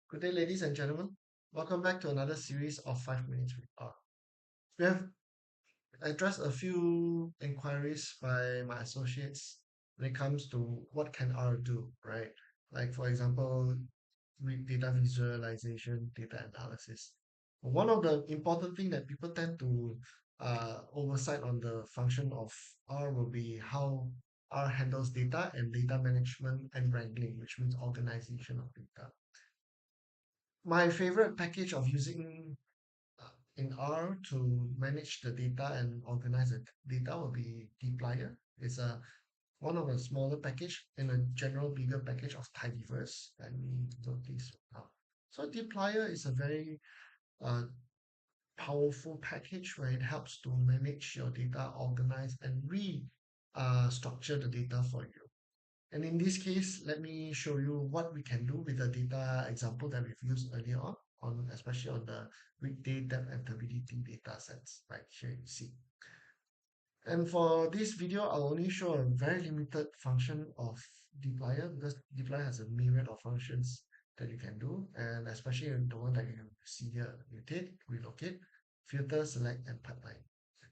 Good day, ladies and gentlemen. Welcome back to another series of 5 Minutes with R. We have addressed a few inquiries by my associates when it comes to what can R do, right? Like, for example, data visualization, data analysis. One of the important thing that people tend to oversight on the function of R will be how R handles data and data management and wrangling, which means organization of data. My favorite package of using in R to manage the data and organize the data will be dplyr. It's a one of the smaller package in a general bigger package of tidyverse. Let me load this up. So dplyr is a very uh, powerful package where it helps to manage your data, organize and structure the data for you. And in this case, let me show you what we can do with the data example that we've used earlier on especially on the weekday depth and turbidity data sets. Right here you see. And for this video, I'll only show a very limited function of dplyr because dplyr has a myriad of functions that you can do, and especially the one that you can see here, mutate, relocate, filter, select, and pipeline.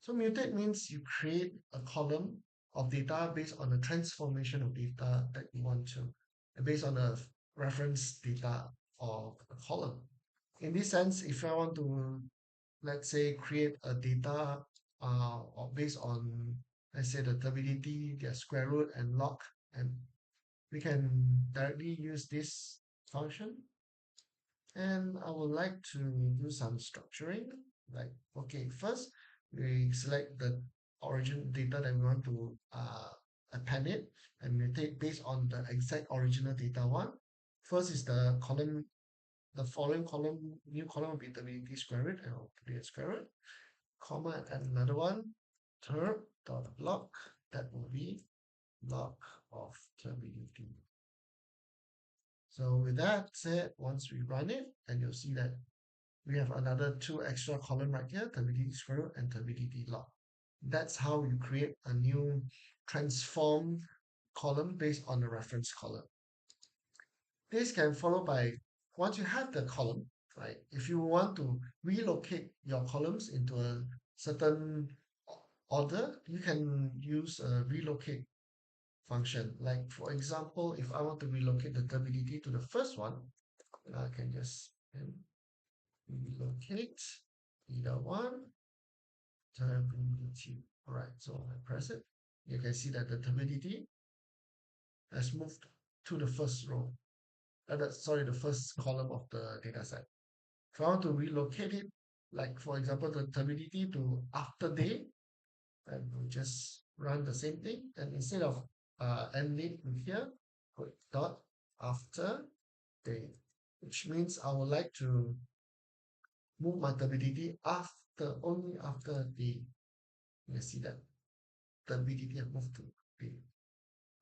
So mutate means you create a column of data based on the transformation of data that you want to, and based on the reference data of a column. In this sense, if I want to, let's say, create a data or based on, let's say, the turbidity, their square root and log, and we can directly use this function. And I would like to do some structuring. Like, okay, first we select the origin data that we want to append it, and we take based on the exact original data one. First is the column, the following column, new column will be turbidity square root, and I'll create square root, comma, and another one, turb dot log, that will be log of turbidity. So with that said, once we run it, and you'll see that we have another two extra column right here, turbidity square root and turbidity log. That's how you create a new transform column based on the reference column. This can follow by, once you have the column, right? If you want to relocate your columns into a certain order, you can use a relocate function. Like for example, if I want to relocate the turbidity to the first one, I can just relocate either one, turbidity. All right, so I press it. You can see that the turbidity has moved to the first row. Sorry, the first column of the data set. If I want to relocate it, like for example, the turbidity to after day, and we'll just run the same thing. And instead of end it with here, put dot after day, which means I would like to move my turbidity after only after day. You can see that turbidity have moved to day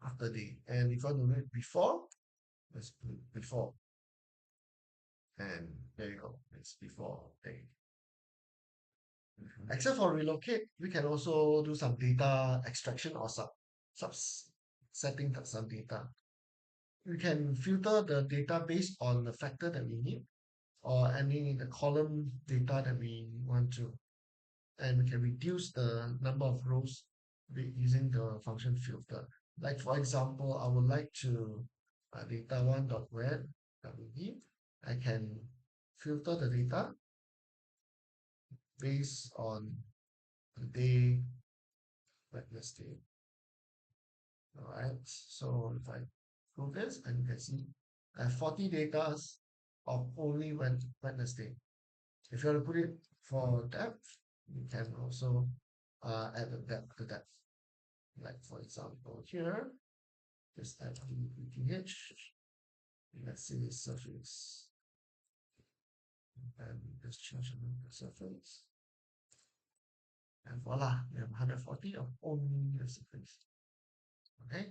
after day. And if I want to do it before, let's put it before. And there you go, it's before day. Except for relocate, we can also do some data extraction or subsetting some data. We can filter the data based on the factor that we need or any the column data that we want to. And we can reduce the number of rows using the function filter. Like for example, I would like to data one dot where I can filter the data based on the day Wednesday. All right, so if I do this, and you can see I have 40 data of only Wednesday. If you want to put it for depth, you can also add a depth to depth. Like for example here, just add dpth. Let's see this surface, and just change the surface. And voila, we have 140 of only the surface. Okay.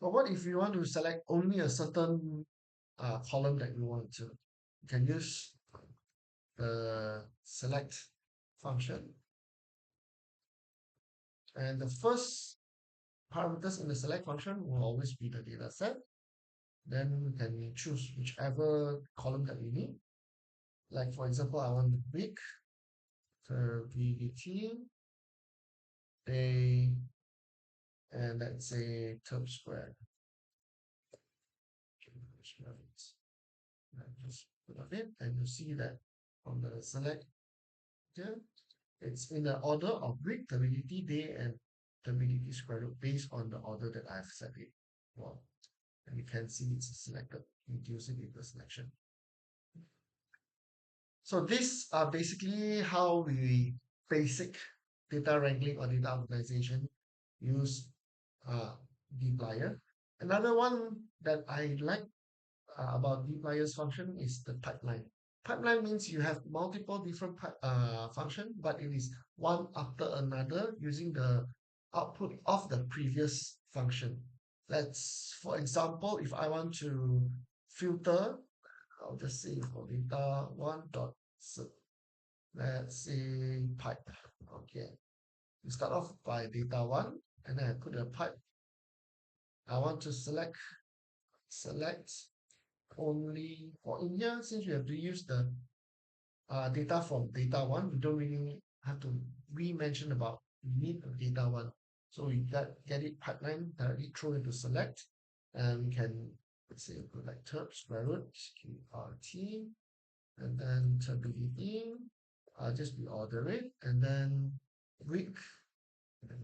But what if you want to select only a certain column that you want to? You can use the select function. And the first parameters in the select function will always be the data set. Then we can choose whichever column that we need. Like for example, I want the week, turbidity, day, and let's say term square. And just put of it, and you see that on the select here, it's in the order of week, turbidity, day, and turbidity square root based on the order that I've set it. Well, and you can see it's selected, induce it into selection. So these are basically how we basic data wrangling or data organization use uh, dplyr. Another one that I like about dplyr's function is the pipeline. Pipeline means you have multiple different function, but it is one after another using the output of the previous function. Let's, for example, if I want to filter, I'll just say for data one dot let's say pipe. Okay, you start off by data one, and then I put a pipe. I want to select only for in here, since we have to use the data from data one, we don't really have to re-mention about need of data one. So we get it pipeline directly thrown into select, and we can, let's say, put like term square root qrt, and then turbidity. Just reorder it, and then week, and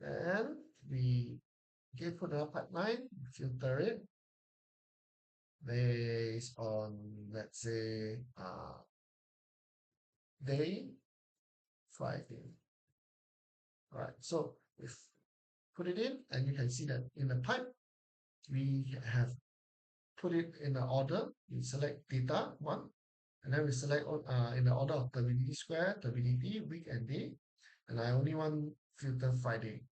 then we give for the pipeline, filter it based on, let's say, day, Friday. All right, so if put it in, and you can see that in the pipe, we have put it in the order. We select data one, and then we select in the order of turbidity square, turbidity, week, and day. And I only want filter Friday.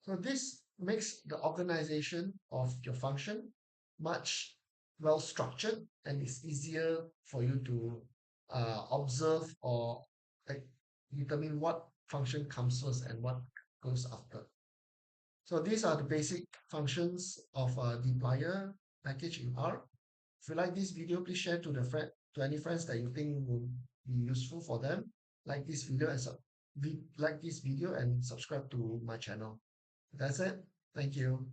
So this makes the organization of your function much well structured, and it's easier for you to observe or like determine what function comes first and what goes after. So these are the basic functions of a dplyr package in R. If you like this video, please share to any friends that you think will be useful for them. Like this video and like this video and subscribe to my channel. That's it. Thank you.